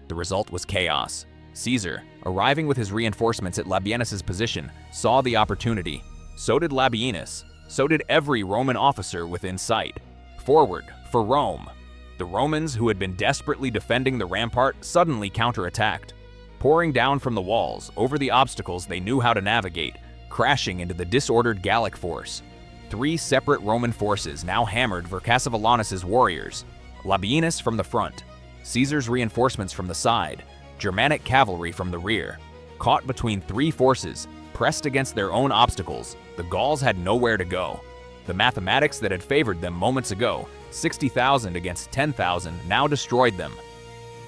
[SPEAKER 1] The result was chaos. Caesar, arriving with his reinforcements at Labienus's position, saw the opportunity. So did Labienus. So did every Roman officer within sight. Forward, for Rome. The Romans, who had been desperately defending the rampart, suddenly counterattacked, pouring down from the walls over the obstacles they knew how to navigate, crashing into the disordered Gallic force. 3 separate Roman forces now hammered Vercassivellaunus's warriors. Labienus from the front, Caesar's reinforcements from the side, Germanic cavalry from the rear. Caught between 3 forces, pressed against their own obstacles, the Gauls had nowhere to go. The mathematics that had favored them moments ago, 60,000 against 10,000, now destroyed them.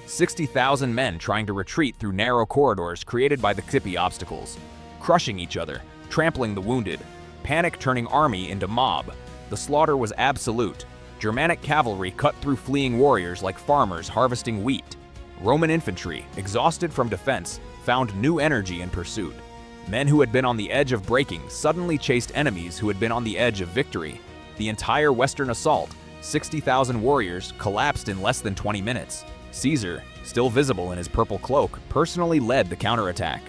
[SPEAKER 1] 60,000 men trying to retreat through narrow corridors created by the Scippi obstacles, crushing each other, trampling the wounded, panic turning army into mob. The slaughter was absolute. Germanic cavalry cut through fleeing warriors like farmers harvesting wheat. Roman infantry, exhausted from defense, found new energy in pursuit. Men who had been on the edge of breaking suddenly chased enemies who had been on the edge of victory. The entire Western assault, 60,000 warriors, collapsed in less than 20 minutes. Caesar, still visible in his purple cloak, personally led the counterattack.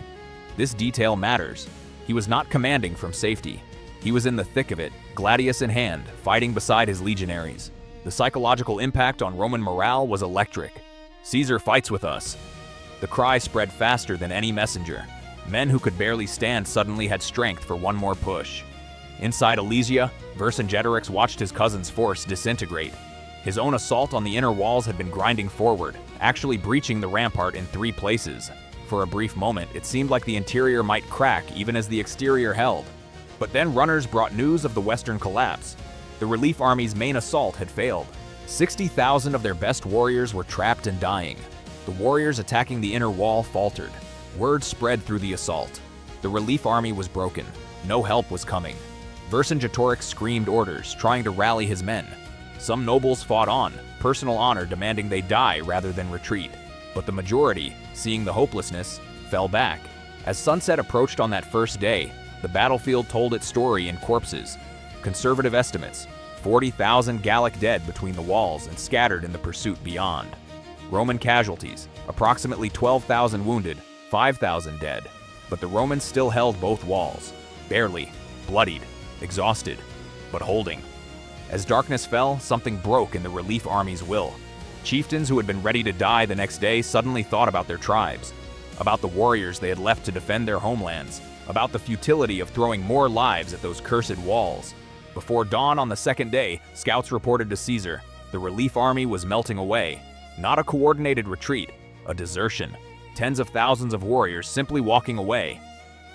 [SPEAKER 1] This detail matters. He was not commanding from safety. He was in the thick of it, gladius in hand, fighting beside his legionaries. The psychological impact on Roman morale was electric. "Caesar fights with us." The cry spread faster than any messenger. Men who could barely stand suddenly had strength for one more push. Inside Alesia, Vercingetorix watched his cousin's force disintegrate. His own assault on the inner walls had been grinding forward, actually breaching the rampart in 3 places. For a brief moment, it seemed like the interior might crack even as the exterior held. But then runners brought news of the Western collapse. The relief army's main assault had failed. 60,000 of their best warriors were trapped and dying. The warriors attacking the inner wall faltered. Word spread through the assault. The relief army was broken. No help was coming. Vercingetorix screamed orders, trying to rally his men. Some nobles fought on, personal honor demanding they die rather than retreat. But the majority, seeing the hopelessness, fell back. As sunset approached on that first day, the battlefield told its story in corpses. Conservative estimates, 40,000 Gallic dead between the walls and scattered in the pursuit beyond. Roman casualties, approximately 12,000 wounded, 5,000 dead. But the Romans still held both walls, barely, bloodied, exhausted, but holding. As darkness fell, something broke in the relief army's will. Chieftains who had been ready to die the next day suddenly thought about their tribes, about the warriors they had left to defend their homelands, about the futility of throwing more lives at those cursed walls. Before dawn on the second day, scouts reported to Caesar the relief army was melting away. Not a coordinated retreat, a desertion. Tens of thousands of warriors simply walking away.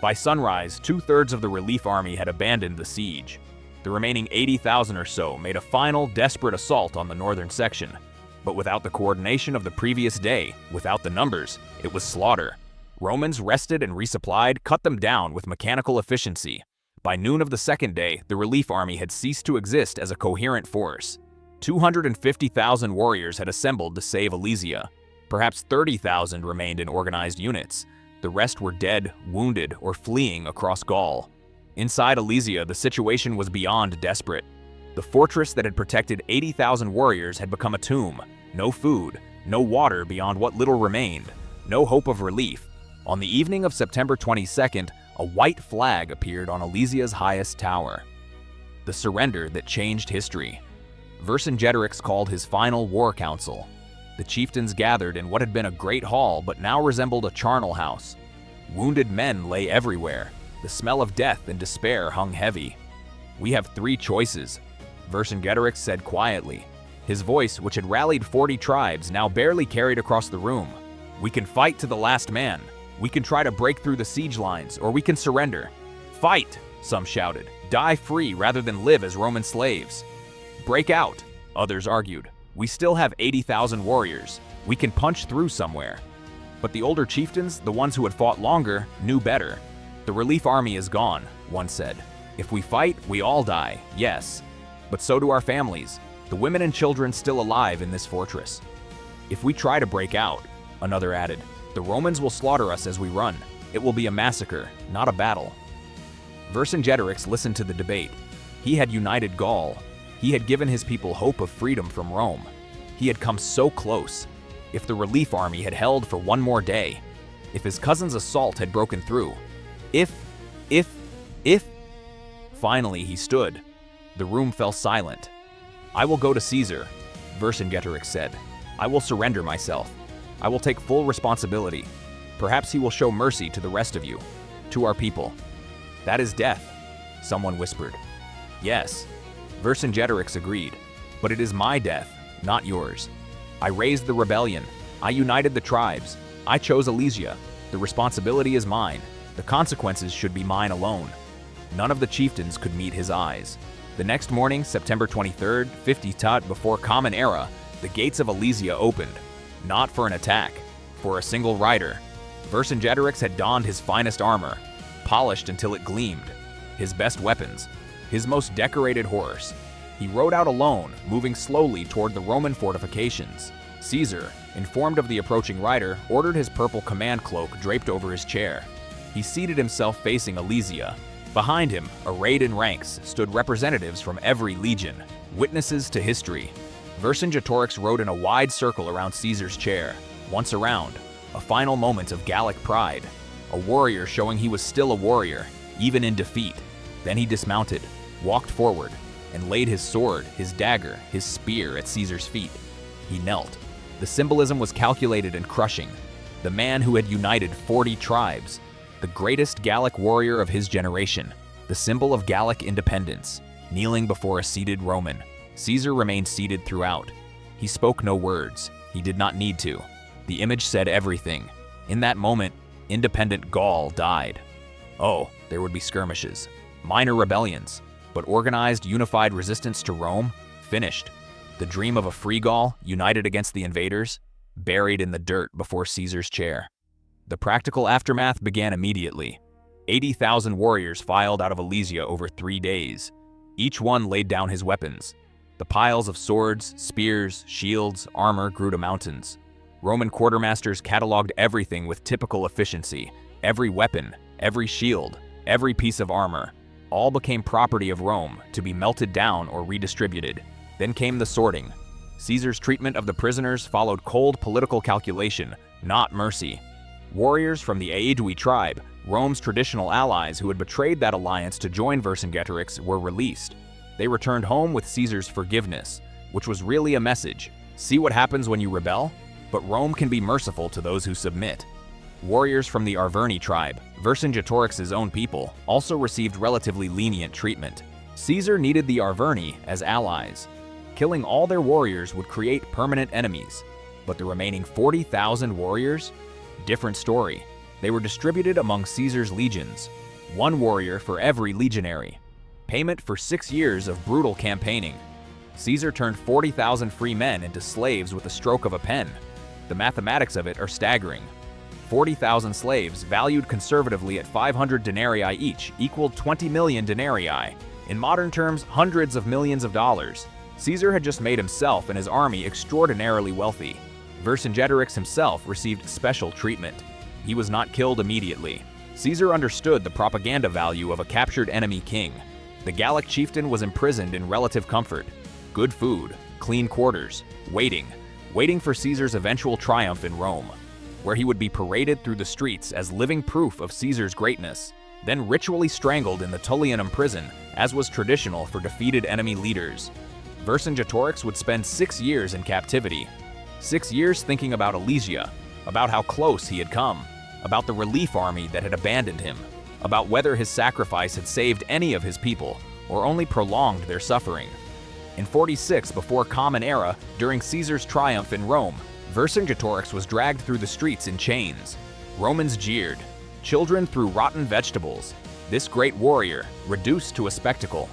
[SPEAKER 1] By sunrise, 2/3 of the relief army had abandoned the siege. The remaining 80,000 or so made a final, desperate assault on the northern section. But without the coordination of the previous day, without the numbers, it was slaughter. Romans rested and resupplied, cut them down with mechanical efficiency. By noon of the second day, the relief army had ceased to exist as a coherent force. 250,000 warriors had assembled to save Alesia. Perhaps 30,000 remained in organized units. The rest were dead, wounded, or fleeing across Gaul. Inside Alesia, the situation was beyond desperate. The fortress that had protected 80,000 warriors had become a tomb. No food, no water beyond what little remained, no hope of relief. On the evening of September 22nd, a white flag appeared on Alesia's highest tower. The surrender that changed history. Vercingetorix called his final war council. The chieftains gathered in what had been a great hall but now resembled a charnel house. Wounded men lay everywhere. The smell of death and despair hung heavy. "We have 3 choices," Vercingetorix said quietly. His voice, which had rallied 40 tribes, now barely carried across the room. "We can fight to the last man. We can try to break through the siege lines, or we can surrender." "Fight!" some shouted. "Die free rather than live as Roman slaves." "Break out," others argued. "We still have 80,000 warriors. We can punch through somewhere." But the older chieftains, the ones who had fought longer, knew better. "The relief army is gone," one said. "If we fight, we all die, yes. But so do our families, the women and children still alive in this fortress. If we try to break out," another added, "the Romans will slaughter us as we run. It will be a massacre, not a battle." Vercingetorix listened to the debate. He had united Gaul. He had given his people hope of freedom from Rome. He had come so close. If the relief army had held for one more day, if his cousin's assault had broken through, if... Finally, he stood. The room fell silent. "I will go to Caesar," Vercingetorix said. "I will surrender myself. I will take full responsibility. Perhaps he will show mercy to the rest of you, to our people." "That is death," someone whispered. "Yes," Vercingetorix agreed, "but it is my death, not yours. I raised the rebellion. I united the tribes. I chose Alesia. The responsibility is mine. The consequences should be mine alone." None of the chieftains could meet his eyes. The next morning, September 23rd, 50 Tut before Common Era, the gates of Alesia opened. Not for an attack, for a single rider. Vercingetorix had donned his finest armor, polished until it gleamed, his best weapons, his most decorated horse. He rode out alone, moving slowly toward the Roman fortifications. Caesar, informed of the approaching rider, ordered his purple command cloak draped over his chair. He seated himself facing Alesia. Behind him, arrayed in ranks, stood representatives from every legion, witnesses to history. Vercingetorix rode in a wide circle around Caesar's chair. Once around, a final moment of Gallic pride. A warrior showing he was still a warrior, even in defeat. Then he dismounted, walked forward, and laid his sword, his dagger, his spear at Caesar's feet. He knelt. The symbolism was calculated and crushing. The man who had united 40 tribes, the greatest Gallic warrior of his generation, the symbol of Gallic independence, kneeling before a seated Roman. Caesar remained seated throughout. He spoke no words. He did not need to. The image said everything. In that moment, independent Gaul died. Oh, there would be skirmishes, minor rebellions, but organized, unified resistance to Rome, finished. The dream of a free Gaul, united against the invaders, buried in the dirt before Caesar's chair. The practical aftermath began immediately. 80,000 warriors filed out of Alesia over 3 days. Each one laid down his weapons. The piles of swords, spears, shields, armor grew to mountains. Roman quartermasters cataloged everything with typical efficiency. Every weapon, every shield, every piece of armor, all became property of Rome to be melted down or redistributed. Then came the sorting. Caesar's treatment of the prisoners followed cold political calculation, not mercy. Warriors from the Aedui tribe, Rome's traditional allies who had betrayed that alliance to join Vercingetorix, were released. They returned home with Caesar's forgiveness, which was really a message. See what happens when you rebel? But Rome can be merciful to those who submit. Warriors from the Arverni tribe, Vercingetorix's own people, also received relatively lenient treatment. Caesar needed the Arverni as allies. Killing all their warriors would create permanent enemies. But the remaining 40,000 warriors? Different story. They were distributed among Caesar's legions. One warrior for every legionary. Payment for 6 years of brutal campaigning. Caesar turned 40,000 free men into slaves with a stroke of a pen. The mathematics of it are staggering. 40,000 slaves, valued conservatively at 500 denarii each, equaled 20 million denarii. In modern terms, hundreds of millions of dollars. Caesar had just made himself and his army extraordinarily wealthy. Vercingetorix himself received special treatment. He was not killed immediately. Caesar understood the propaganda value of a captured enemy king. The Gallic chieftain was imprisoned in relative comfort. Good food, clean quarters, waiting for Caesar's eventual triumph in Rome, where he would be paraded through the streets as living proof of Caesar's greatness, then ritually strangled in the Tullianum prison, as was traditional for defeated enemy leaders. Vercingetorix would spend 6 years in captivity. 6 years thinking about Alesia, about how close he had come, about the relief army that had abandoned him, about whether his sacrifice had saved any of his people or only prolonged their suffering. In 46 before Common Era, during Caesar's triumph in Rome, Vercingetorix was dragged through the streets in chains. Romans jeered. Children threw rotten vegetables. This great warrior, reduced to a spectacle.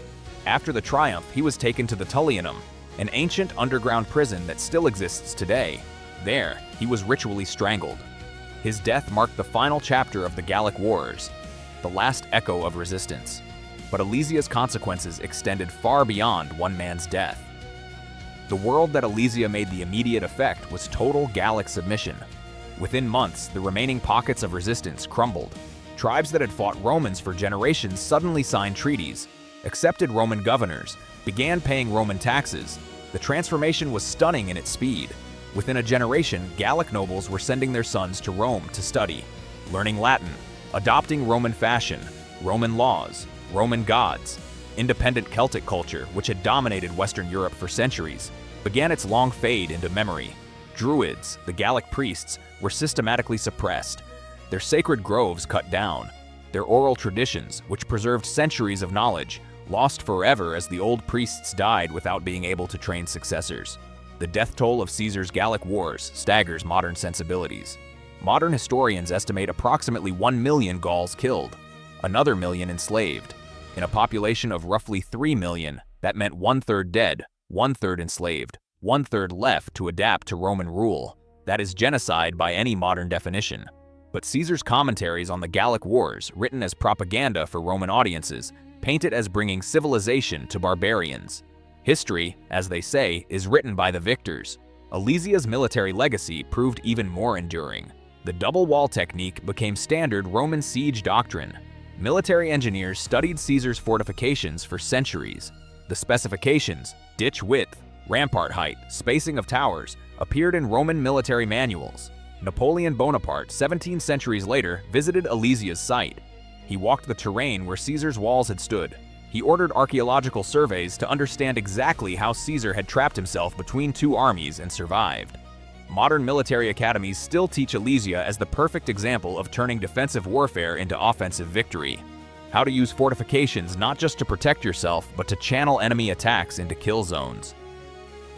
[SPEAKER 1] After the triumph, he was taken to the Tullianum, an ancient underground prison that still exists today. There, he was ritually strangled. His death marked the final chapter of the Gallic Wars, the last echo of resistance. But Alesia's consequences extended far beyond one man's death. The world that Alesia made the immediate effect was total Gallic submission. Within months, the remaining pockets of resistance crumbled. Tribes that had fought Romans for generations suddenly signed treaties, accepted Roman governors, began paying Roman taxes. The transformation was stunning in its speed. Within a generation, Gallic nobles were sending their sons to Rome to study, learning Latin, adopting Roman fashion, Roman laws, Roman gods. Independent Celtic culture, which had dominated Western Europe for centuries, began its long fade into memory. Druids, the Gallic priests, were systematically suppressed, their sacred groves cut down, their oral traditions, which preserved centuries of knowledge, lost forever as the old priests died without being able to train successors. The death toll of Caesar's Gallic wars staggers modern sensibilities. Modern historians estimate approximately 1 million Gauls killed, another million enslaved. In a population of roughly 3 million, that meant 1/3 dead, 1/3 enslaved, 1/3 left to adapt to Roman rule. That is genocide by any modern definition. But Caesar's commentaries on the Gallic Wars, written as propaganda for Roman audiences, paint it as bringing civilization to barbarians. History, as they say, is written by the victors. Alesia's military legacy proved even more enduring. The double wall technique became standard Roman siege doctrine. Military engineers studied Caesar's fortifications for centuries. The specifications, ditch width, rampart height, spacing of towers, appeared in Roman military manuals. Napoleon Bonaparte, 17 centuries later, visited Alesia's site. He walked the terrain where Caesar's walls had stood. He ordered archaeological surveys to understand exactly how Caesar had trapped himself between two armies and survived. Modern military academies still teach Alesia as the perfect example of turning defensive warfare into offensive victory. How to use fortifications not just to protect yourself, but to channel enemy attacks into kill zones.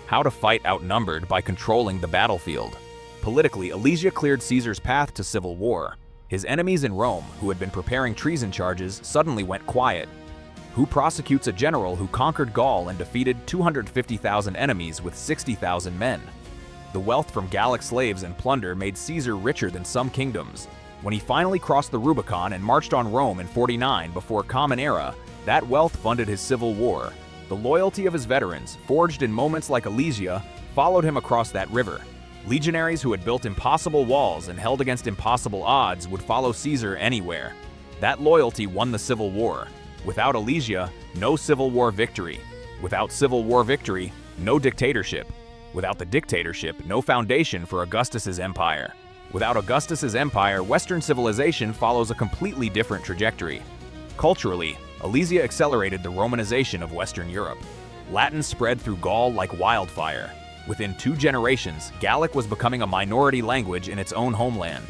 [SPEAKER 1] How to fight outnumbered by controlling the battlefield. Politically, Alesia cleared Caesar's path to civil war. His enemies in Rome, who had been preparing treason charges, suddenly went quiet. Who prosecutes a general who conquered Gaul and defeated 250,000 enemies with 60,000 men? The wealth from Gallic slaves and plunder made Caesar richer than some kingdoms. When he finally crossed the Rubicon and marched on Rome in 49 before Common Era, that wealth funded his civil war. The loyalty of his veterans, forged in moments like Alesia, followed him across that river. Legionaries who had built impossible walls and held against impossible odds would follow Caesar anywhere. That loyalty won the civil war. Without Alesia, no civil war victory. Without civil war victory, no dictatorship. Without the dictatorship, no foundation for Augustus's empire. Without Augustus's empire, Western civilization follows a completely different trajectory. Culturally, Alesia accelerated the Romanization of Western Europe. Latin spread through Gaul like wildfire. Within 2 generations, Gallic was becoming a minority language in its own homeland.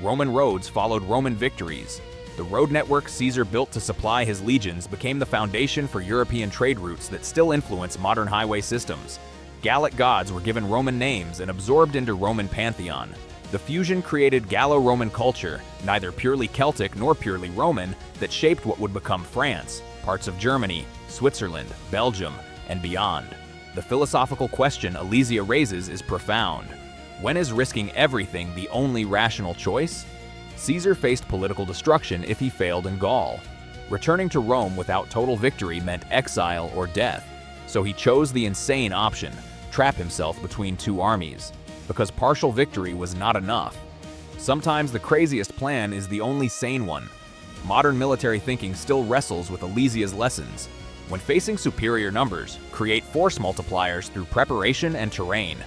[SPEAKER 1] Roman roads followed Roman victories. The road network Caesar built to supply his legions became the foundation for European trade routes that still influence modern highway systems. Gallic gods were given Roman names and absorbed into Roman pantheon. The fusion created Gallo-Roman culture, neither purely Celtic nor purely Roman, that shaped what would become France, parts of Germany, Switzerland, Belgium, and beyond. The philosophical question Alesia raises is profound. When is risking everything the only rational choice? Caesar faced political destruction if he failed in Gaul. Returning to Rome without total victory meant exile or death, so he chose the insane option, trap himself between 2 armies, because partial victory was not enough. Sometimes the craziest plan is the only sane one. Modern military thinking still wrestles with Alesia's lessons. When facing superior numbers, create force multipliers through preparation and terrain.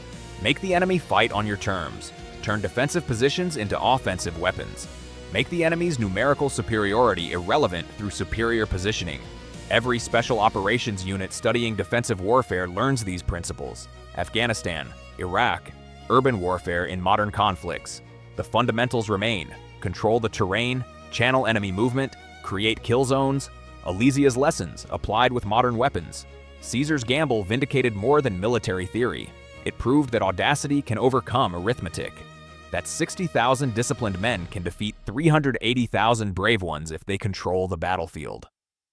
[SPEAKER 1] Make the enemy fight on your terms. Turn defensive positions into offensive weapons. Make the enemy's numerical superiority irrelevant through superior positioning. Every special operations unit studying defensive warfare learns these principles. Afghanistan, Iraq, urban warfare in modern conflicts. The fundamentals remain: control the terrain, channel enemy movement, create kill zones. Alesia's lessons applied with modern weapons. Caesar's gamble vindicated more than military theory. It proved that audacity can overcome arithmetic, that 60,000 disciplined men can defeat 380,000 brave ones if they control the battlefield.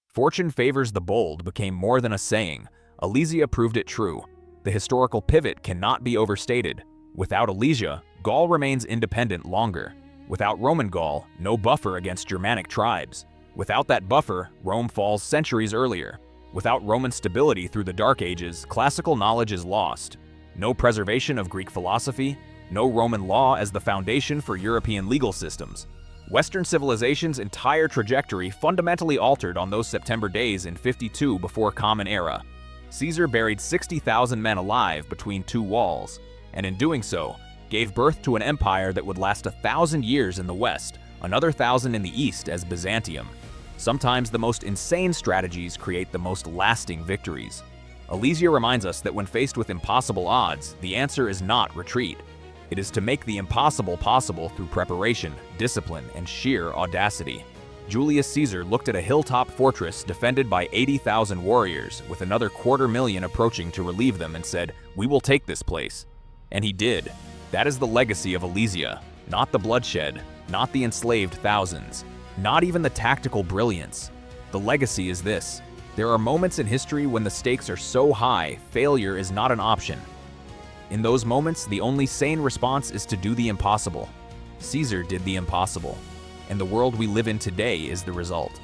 [SPEAKER 1] Fortune favors the bold became more than a saying. Alesia proved it true. The historical pivot cannot be overstated. Without Alesia, Gaul remains independent longer. Without Roman Gaul, no buffer against Germanic tribes. Without that buffer, Rome falls centuries earlier. Without Roman stability through the Dark Ages, classical knowledge is lost. No preservation of Greek philosophy, no Roman law as the foundation for European legal systems. Western civilization's entire trajectory fundamentally altered on those September days in 52 before Common Era. Caesar buried 60,000 men alive between two walls, and in doing so, gave birth to an empire that would last 1,000 years in the West, another 1,000 in the East as Byzantium. Sometimes the most insane strategies create the most lasting victories. Alesia reminds us that when faced with impossible odds, the answer is not retreat. It is to make the impossible possible through preparation, discipline, and sheer audacity. Julius Caesar looked at a hilltop fortress defended by 80,000 warriors, with another 250,000 approaching to relieve them, and said, "We will take this place." And he did. That is the legacy of Alesia. Not the bloodshed, not the enslaved thousands, not even the tactical brilliance. The legacy is this: there are moments in history when the stakes are so high, failure is not an option. In those moments, the only sane response is to do the impossible. Caesar did the impossible, and the world we live in today is the result.